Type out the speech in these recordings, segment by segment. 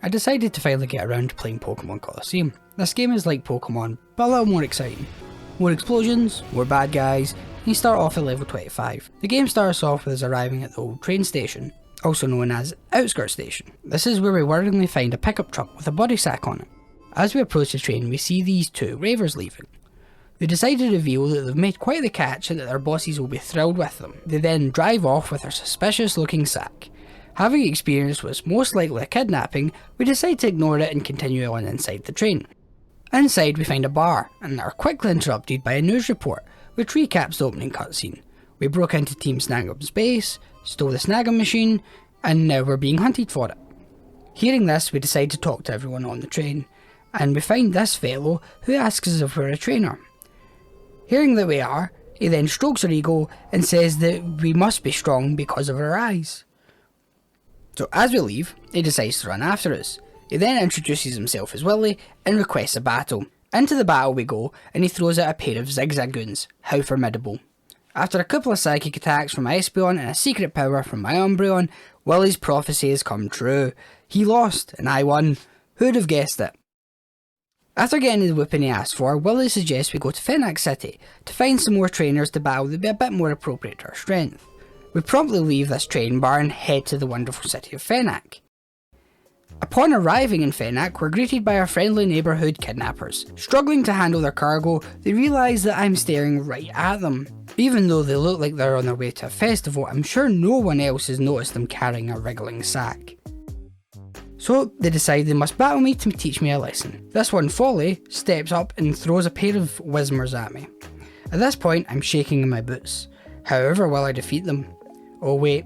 I decided to finally get around to playing Pokémon Colosseum. This game is like Pokémon, but a little more exciting. More explosions, more bad guys, and you start off at level 25. The game starts off with us arriving at the old train station, also known as Outskirt Station. This is where we worryingly find a pickup truck with a body sack on it. As we approach the train, we see these two ravers leaving. They decide to reveal that they've made quite the catch and that their bosses will be thrilled with them. They then drive off with their suspicious looking sack. Having experienced what's most likely a kidnapping, we decide to ignore it and continue on inside the train. Inside we find a bar, and are quickly interrupted by a news report, which recaps the opening cutscene. We broke into Team Snagum's base, stole the Snagum machine, and now we're being hunted for it. Hearing this, we decide to talk to everyone on the train, and we find this fellow who asks us if we're a trainer. Hearing that we are, he then strokes our ego and says that we must be strong because of our eyes. So as we leave, he decides to run after us. He then introduces himself as Willy and requests a battle. Into the battle we go, and he throws out a pair of Zigzagoons. How formidable. After a couple of psychic attacks from my Espeon and a secret power from my Umbreon, Willy's prophecy has come true. He lost, and I won. Who'd have guessed it? After getting the whipping he asked for, Willy suggests we go to Fenac City to find some more trainers to battle that would be a bit more appropriate to our strength. We promptly leave this train bar and head to the wonderful city of Fenac. Upon arriving in Fenac, we're greeted by our friendly neighbourhood kidnappers. Struggling to handle their cargo, they realise that I'm staring right at them. Even though they look like they're on their way to a festival, I'm sure no one else has noticed them carrying a wriggling sack. So they decide they must battle me to teach me a lesson. This one, Folly, steps up and throws a pair of Whismers at me. At this point, I'm shaking in my boots. However, will I defeat them? Oh wait.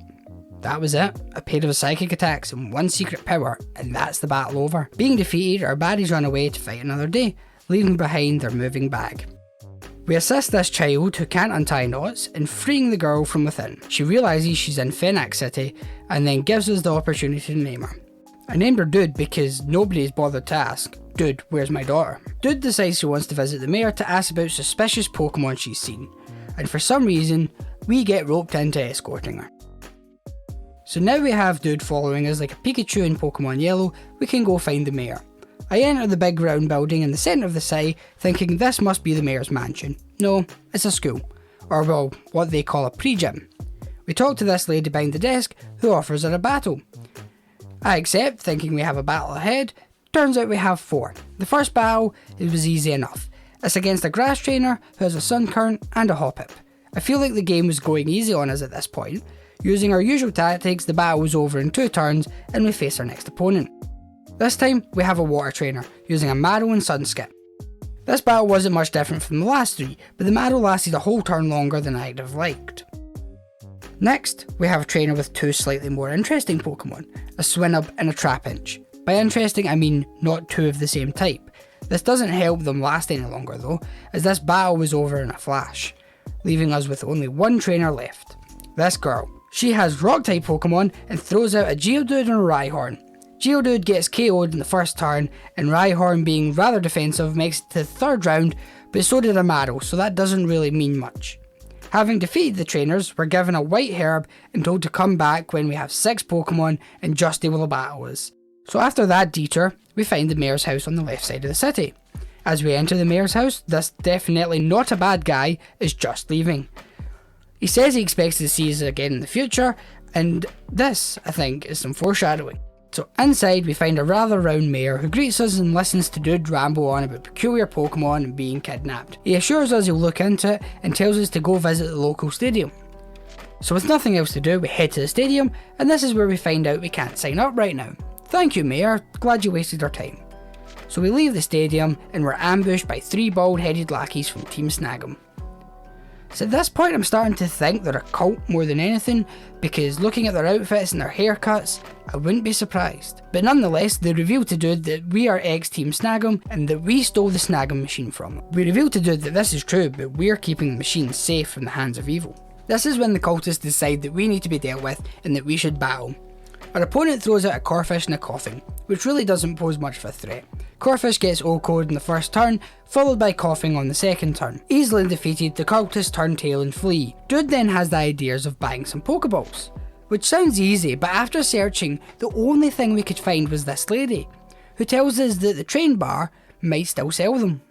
That was it, a pair of psychic attacks and one secret power, and that's the battle over. Being defeated, our baddies run away to fight another day, leaving behind their moving bag. We assist this child who can't untie knots in freeing the girl from within. She realises she's in Fenac City and then gives us the opportunity to name her. I named her Dude because nobody's bothered to ask, Dude, where's my daughter? Dude decides she wants to visit the mayor to ask about suspicious Pokemon she's seen, and for some reason, we get roped into escorting her. So now we have Dude following us like a Pikachu in Pokemon Yellow, we can go find the mayor. I enter the big round building in the centre of the city, thinking this must be the mayor's mansion. No, it's a school, or well, what they call a pre-gym. We talk to this lady behind the desk, who offers her a battle. I accept, thinking we have a battle ahead. Turns out we have 4. The first battle, it was easy enough. It's against a grass trainer who has a Sunkern and a Hoppip. I feel like the game was going easy on us at this point. Using our usual tactics, the battle was over in 2 turns and we face our next opponent. This time, we have a water trainer, using a Marrow and Sunskip. This battle wasn't much different from the last 3, but the Marrow lasted a whole turn longer than I'd have liked. Next, we have a trainer with 2 slightly more interesting Pokemon, a Swinub and a Trapinch. By interesting, I mean not 2 of the same type. This doesn't help them last any longer though, as this battle was over in a flash, leaving us with only 1 trainer left. This girl. She has Rock-type Pokemon and throws out a Geodude and a Rhyhorn. Geodude gets KO'd in the first turn, and Rhyhorn, being rather defensive, makes it to the 3rd round, but so did a Marrow, so that doesn't really mean much. Having defeated the trainers, we're given a white herb and told to come back when we have 6 Pokemon and Justy will battle us. So after that detour, we find the mayor's house on the left side of the city. As we enter the mayor's house, this definitely not a bad guy is just leaving. He says he expects to see us again in the future, and this, I think, is some foreshadowing. So inside we find a rather round mayor who greets us and listens to Dude ramble on about peculiar Pokemon and being kidnapped. He assures us he'll look into it and tells us to go visit the local stadium. So with nothing else to do, we head to the stadium, and this is where we find out we can't sign up right now. Thank you, Mayor, glad you wasted our time. So we leave the stadium and we're ambushed by 3 bald-headed lackeys from Team Snagum. So at this point I'm starting to think they're a cult more than anything, because looking at their outfits and their haircuts, I wouldn't be surprised. But nonetheless, they reveal to Dude that we are ex-Team Snagum and that we stole the Snagum machine from them. We reveal to Dude that this is true, but we're keeping the machine safe from the hands of evil. This is when the cultists decide that we need to be dealt with and that we should battle. Our opponent throws out a Corphish and a Coughing, which really doesn't pose much of a threat. Corphish gets O-code in the first turn, followed by Coughing on the second turn. Easily defeated, the cultists turn tail and flee. Dude then has the ideas of buying some Pokeballs. Which sounds easy, but after searching, the only thing we could find was this lady, who tells us that the train bar might still sell them.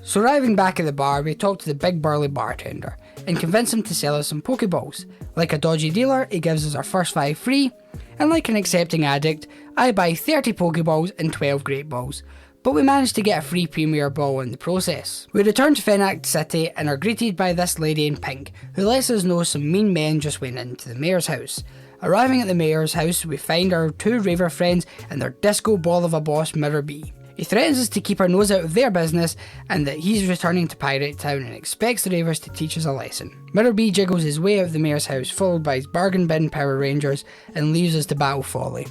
So arriving back at the bar, we talk to the big burly bartender and convince him to sell us some Pokeballs. Like a dodgy dealer, he gives us our first 5 free, and like an accepting addict, I buy 30 Pokeballs and 12 Great Balls, but we managed to get a free Premier Ball in the process. We return to Fenac City and are greeted by this lady in pink, who lets us know some mean men just went into the mayor's house. Arriving at the mayor's house, we find our 2 raver friends and their disco ball of a boss, Mirror B. He threatens us to keep our nose out of their business and that he's returning to Pirate Town and expects the ravers to teach us a lesson. Mirror B jiggles his way out of the mayor's house, followed by his bargain bin Power Rangers, and leaves us to battle Folly.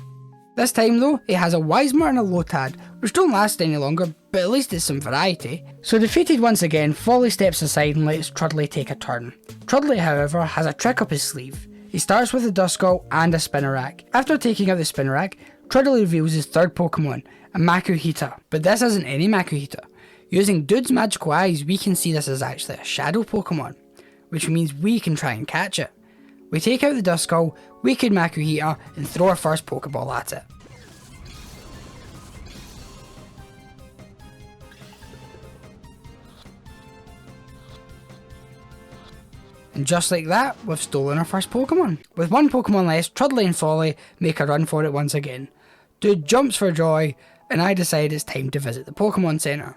This time though, he has a Wisemer and a Lotad, which don't last any longer, but at least it's some variety. So defeated once again, Folly steps aside and lets Trudley take a turn. Trudley, however, has a trick up his sleeve. He starts with a Duskull and a Spinarak. After taking out the Spinarak, Trudley reveals his third Pokemon, a Makuhita. But this isn't any Makuhita. Using Dude's magical eyes, we can see this is actually a Shadow Pokemon, which means we can try and catch it. We take out the Duskull, Wicked Makuhita, and throw our first Pokeball at it. And just like that, we've stolen our first Pokemon. With 1 Pokemon less, Trudley and Folly make a run for it once again. Dude jumps for joy, and I decide it's time to visit the Pokemon Center.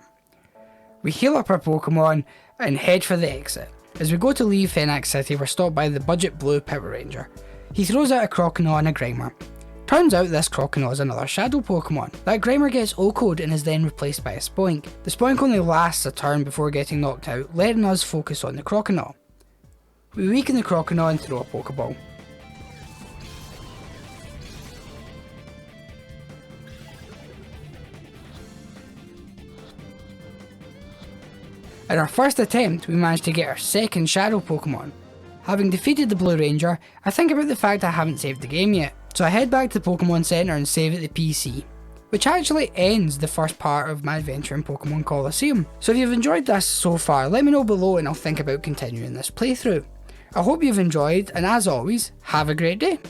We heal up our Pokemon and head for the exit. As we go to leave Fenac City, we're stopped by the budget blue Power Ranger. He throws out a Croconaw and a Grimer. Turns out this Croconaw is another Shadow Pokemon. That Grimer gets O-code and is then replaced by a Spoink. The Spoink only lasts a turn before getting knocked out, letting us focus on the Croconaw. We weaken the Croconaw and throw a Pokeball. In our first attempt, we managed to get our second Shadow Pokemon. Having defeated the Blue Ranger, I think about the fact I haven't saved the game yet, so I head back to the Pokemon Center and save at the PC, which actually ends the first part of my adventure in Pokémon Colosseum. So if you've enjoyed this so far, let me know below and I'll think about continuing this playthrough. I hope you've enjoyed, and as always, have a great day.